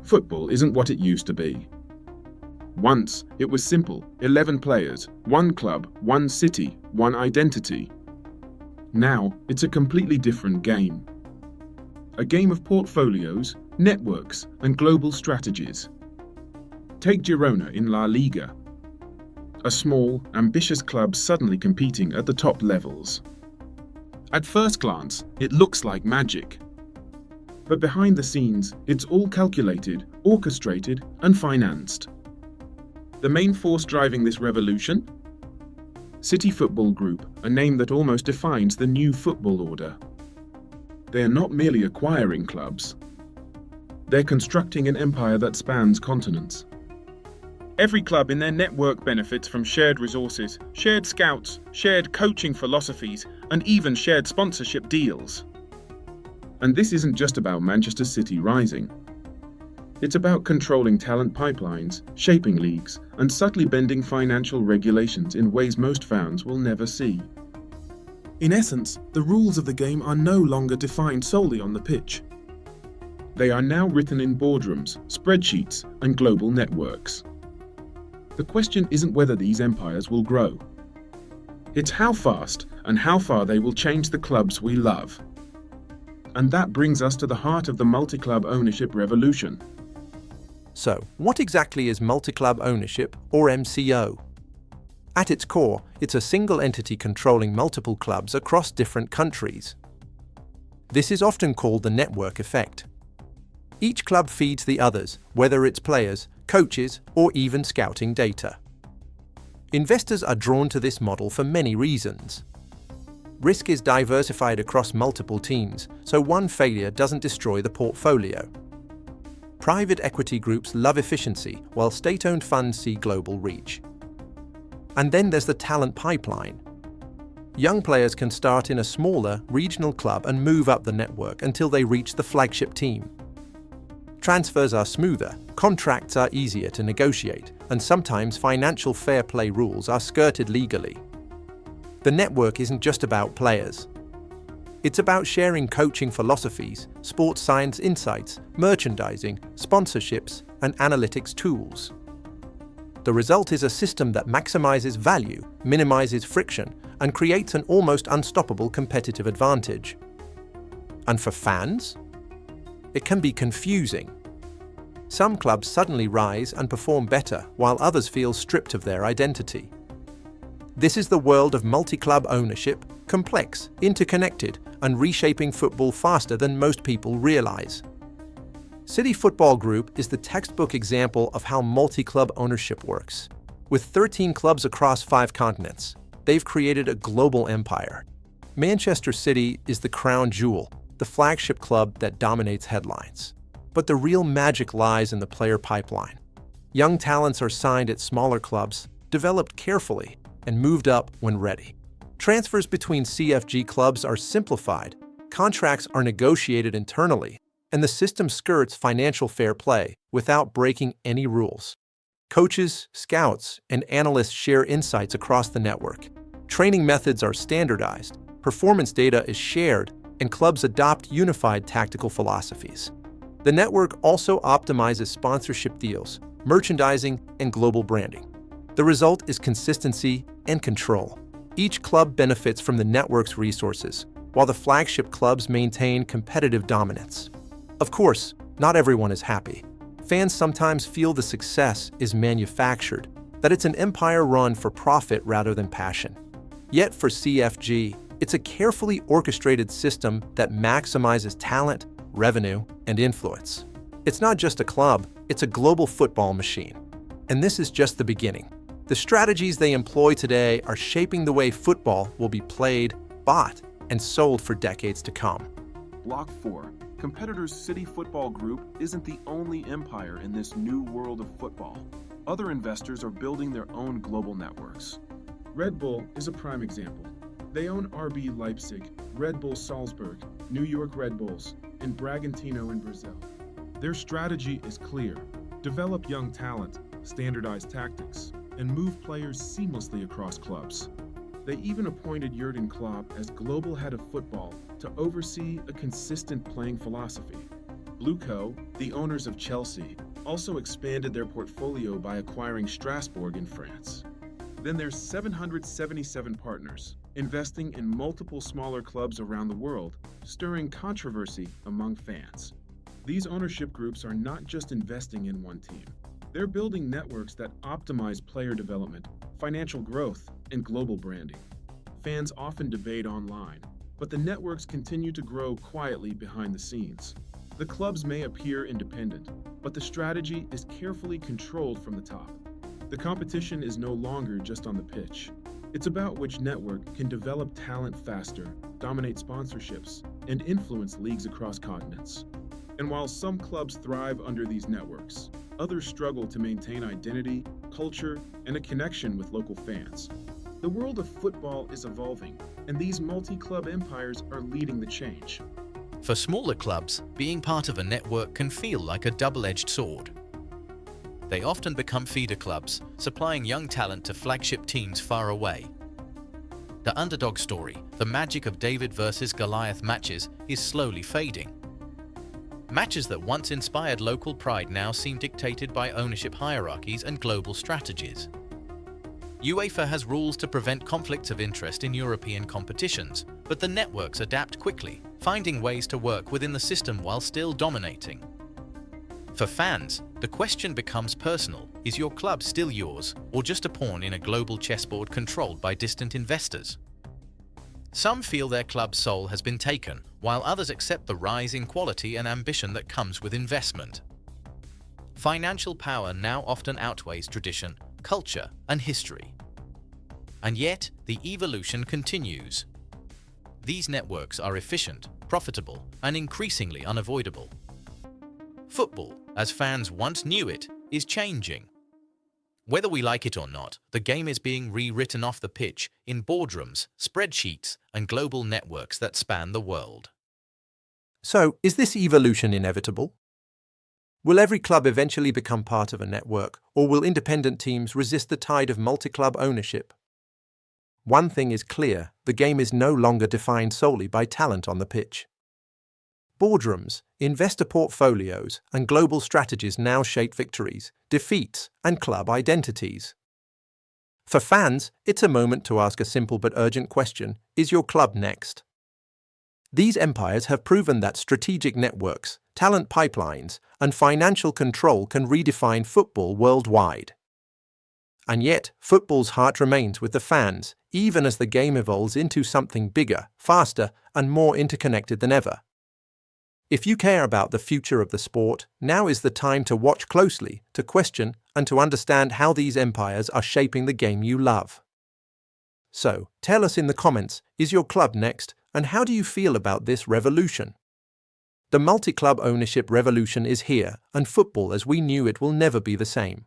Football isn't what it used to be. Once, it was simple: 11 players, one club, one city, one identity. Now, it's a completely different game. A game of portfolios, networks, and global strategies. Take Girona in La Liga. A small, ambitious club suddenly competing at the top levels. At first glance, it looks like magic. But behind the scenes, it's all calculated, orchestrated, and financed. The main force driving this revolution? City Football Group, a name that almost defines the new football order. They're not merely acquiring clubs. They're constructing an empire that spans continents. Every club in their network benefits from shared resources, shared scouts, shared coaching philosophies, and even shared sponsorship deals. And this isn't just about Manchester City rising. It's about controlling talent pipelines, shaping leagues, and subtly bending financial regulations in ways most fans will never see. In essence, the rules of the game are no longer defined solely on the pitch. They are now written in boardrooms, spreadsheets, and global networks. The question isn't whether these empires will grow. It's how fast and how far they will change the clubs we love. And that brings us to the heart of the multi-club ownership revolution. So, what exactly is multi-club ownership, or MCO? At its core, it's a single entity controlling multiple clubs across different countries. This is often called the network effect. Each club feeds the others, whether it's players, coaches, or even scouting data. Investors are drawn to this model for many reasons. Risk is diversified across multiple teams, so one failure doesn't destroy the portfolio. Private equity groups love efficiency, while state-owned funds see global reach. And then there's the talent pipeline. Young players can start in a smaller, regional club and move up the network until they reach the flagship team. Transfers are smoother, contracts are easier to negotiate, and sometimes financial fair play rules are skirted legally. The network isn't just about players. It's about sharing coaching philosophies, sports science insights, merchandising, sponsorships, and analytics tools. The result is a system that maximizes value, minimizes friction, and creates an almost unstoppable competitive advantage. And for fans? It can be confusing. Some clubs suddenly rise and perform better, while others feel stripped of their identity. This is the world of multi-club ownership, complex, interconnected, and reshaping football faster than most people realize. City Football Group is the textbook example of how multi-club ownership works. With 13 clubs across 5 continents, they've created a global empire. Manchester City is the crown jewel, the flagship club that dominates headlines. But the real magic lies in the player pipeline. Young talents are signed at smaller clubs, developed carefully, and moved up when ready. Transfers between CFG clubs are simplified, contracts are negotiated internally, and the system skirts financial fair play without breaking any rules. Coaches, scouts, and analysts share insights across the network. Training methods are standardized, performance data is shared, and clubs adopt unified tactical philosophies. The network also optimizes sponsorship deals, merchandising, and global branding. The result is consistency and control. Each club benefits from the network's resources, while the flagship clubs maintain competitive dominance. Of course, not everyone is happy. Fans sometimes feel the success is manufactured, that it's an empire run for profit rather than passion. Yet for CFG, it's a carefully orchestrated system that maximizes talent, revenue, and influence. It's not just a club, it's a global football machine. And this is just the beginning. The strategies they employ today are shaping the way football will be played, bought, and sold for decades to come. Block 4. Competitors' City Football Group isn't the only empire in this new world of football. Other investors are building their own global networks. Red Bull is a prime example. They own RB Leipzig, Red Bull Salzburg, New York Red Bulls, and Bragantino in Brazil. Their strategy is clear: develop young talent, standardize tactics, and move players seamlessly across clubs. They even appointed Jurgen Klopp as global head of football to oversee a consistent playing philosophy. BlueCo, the owners of Chelsea, also expanded their portfolio by acquiring Strasbourg in France. Then there's 777 partners, investing in multiple smaller clubs around the world, stirring controversy among fans. These ownership groups are not just investing in one team. They're building networks that optimize player development, financial growth, and global branding. Fans often debate online, but the networks continue to grow quietly behind the scenes. The clubs may appear independent, but the strategy is carefully controlled from the top. The competition is no longer just on the pitch. It's about which network can develop talent faster, dominate sponsorships, and influence leagues across continents. And while some clubs thrive under these networks, others struggle to maintain identity, culture, and a connection with local fans. The world of football is evolving, and these multi-club empires are leading the change. For smaller clubs, being part of a network can feel like a double-edged sword. They often become feeder clubs, supplying young talent to flagship teams far away. The underdog story, the magic of David versus Goliath matches, is slowly fading. Matches that once inspired local pride now seem dictated by ownership hierarchies and global strategies. UEFA has rules to prevent conflicts of interest in European competitions, but the networks adapt quickly, finding ways to work within the system while still dominating. For fans, the question becomes personal: is your club still yours, or just a pawn in a global chessboard controlled by distant investors? Some feel their club's soul has been taken, while others accept the rise in quality and ambition that comes with investment. Financial power now often outweighs tradition, culture, and history. And yet, the evolution continues. These networks are efficient, profitable, and increasingly unavoidable. Football, as fans once knew it, is changing. Whether we like it or not, the game is being rewritten off the pitch in boardrooms, spreadsheets, and global networks that span the world. So, is this evolution inevitable? Will every club eventually become part of a network, or will independent teams resist the tide of multi-club ownership? One thing is clear: the game is no longer defined solely by talent on the pitch. Boardrooms, investor portfolios, and global strategies now shape victories, defeats, and club identities. For fans, it's a moment to ask a simple but urgent question: is your club next? These empires have proven that strategic networks, talent pipelines, and financial control can redefine football worldwide. And yet, football's heart remains with the fans, even as the game evolves into something bigger, faster, and more interconnected than ever. If you care about the future of the sport, now is the time to watch closely, to question, and to understand how these empires are shaping the game you love. So, tell us in the comments, is your club next, and how do you feel about this revolution? The multi-club ownership revolution is here, and football as we knew it will never be the same.